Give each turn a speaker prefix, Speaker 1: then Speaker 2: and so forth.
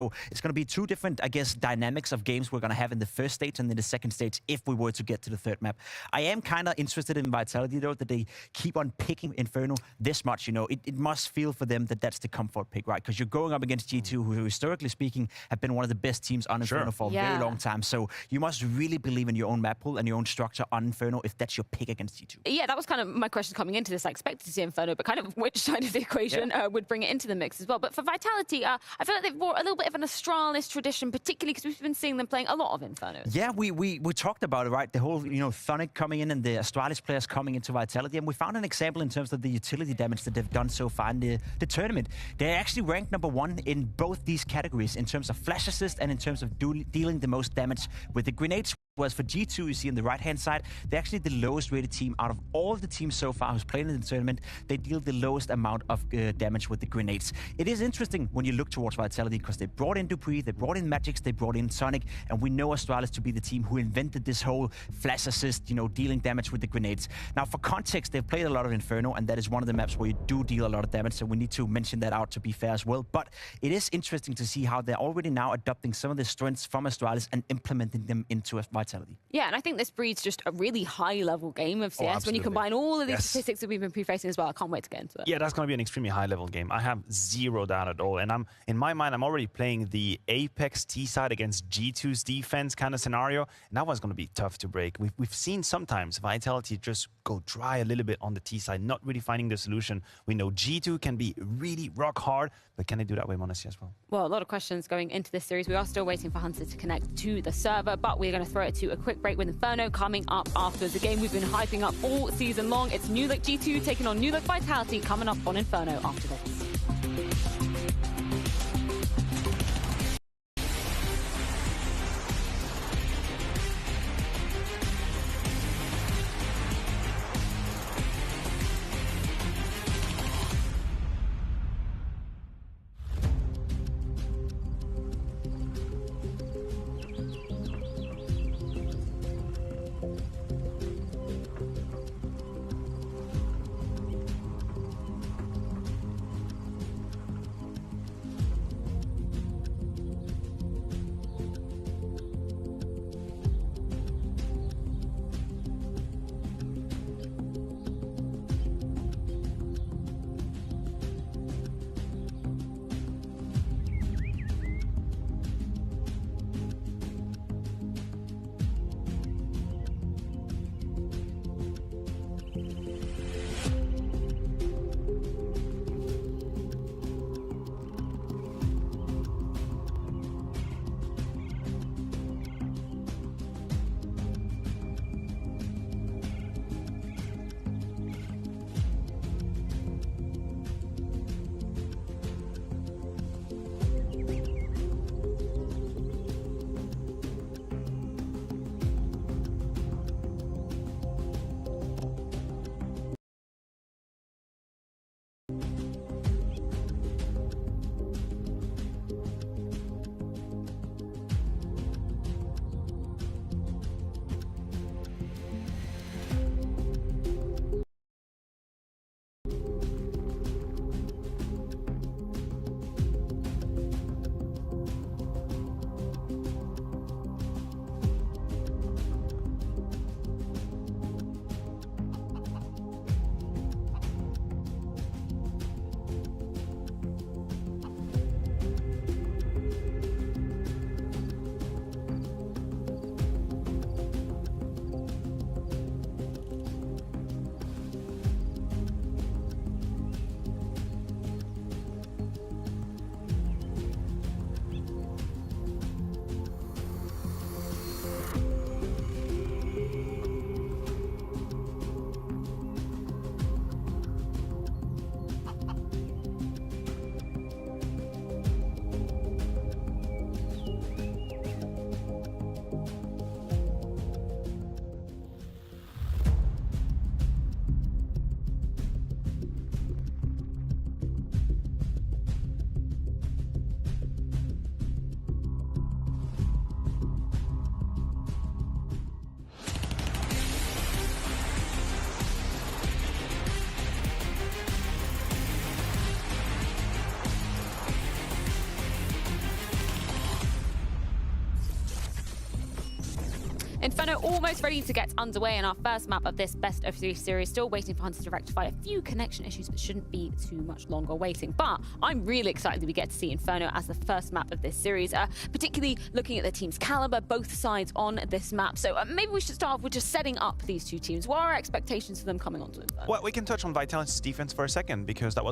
Speaker 1: it's going to be two different, I guess, dynamics of games we're going to have in the first stage and then the second stage if we were to get to the third map. I am kind of interested in Vitality, though, that they keep on picking Inferno this much. You know, it must feel for them that that's the comfort pick, right? Because you're going up against G2, who historically speaking have been one of the best teams on Inferno for a very long time. So you must really believe in your own map pool and your own structure on Inferno if that's your pick against G2.
Speaker 2: Yeah, that was kind of my question coming into this. I expected to see Inferno, but kind of which side of the equation would bring it into the mix as well. But for Vitality, I feel like they've brought a little bit of an Astralis tradition, particularly because we've been seeing them playing a lot of Infernos.
Speaker 1: Yeah, we talked about it, right? The whole, Thonic coming in and the Astralis players coming into Vitality, and we found an example in terms of the utility damage that they've done so far in the tournament. They're actually ranked #1 in both these categories in terms of flash assist and in terms of dealing the most damage with the grenades. Whereas for G2, you see on the right-hand side, they're actually the lowest rated team out of all of the teams so far who's played in the tournament. They deal the lowest amount of damage with the grenades. It is interesting when you look towards Vitality because they brought in Dupree, they brought in Magix, they brought in Sonic, and we know Astralis to be the team who invented this whole flash assist, dealing damage with the grenades. Now, for context, they've played a lot of Inferno, and that is one of the maps where you do deal a lot of damage, so we need to mention that out to be fair as well. But it is interesting to see how they're already now adopting some of the strengths from Astralis and implementing them into Vitality.
Speaker 2: Yeah, and I think this breeds just a really high-level game of CS when you combine all of these statistics that we've been pre-facing as well. I can't wait to get into it.
Speaker 3: Yeah, that's going to be an extremely high-level game. I have zero doubt at all. And in my mind, I'm already playing the Apex T-side against G2's defense kind of scenario. And that one's going to be tough to break. We've seen sometimes Vitality just go dry a little bit on the T-side, not really finding the solution. We know G2 can be really rock hard, but can they do that with m0NESY as well?
Speaker 2: Well, a lot of questions going into this series. We are still waiting for Hunter to connect to the server, but we're going to throw it to a quick break with Inferno coming up afterwards. A game we've been hyping up all season long. It's New Look G2 taking on New Look Vitality coming up on Inferno after this. Inferno almost ready to get underway in our first map of this best of 3 series. Still waiting for Hunter to rectify a few connection issues, but shouldn't be too much longer waiting. But I'm really excited that we get to see Inferno as the first map of this series, particularly looking at the team's caliber, both sides on this map. So maybe we should start off with just setting up these two teams. What are our expectations for them coming onto Inferno?
Speaker 3: Well, we can touch on Vitality's defense for a second, because that was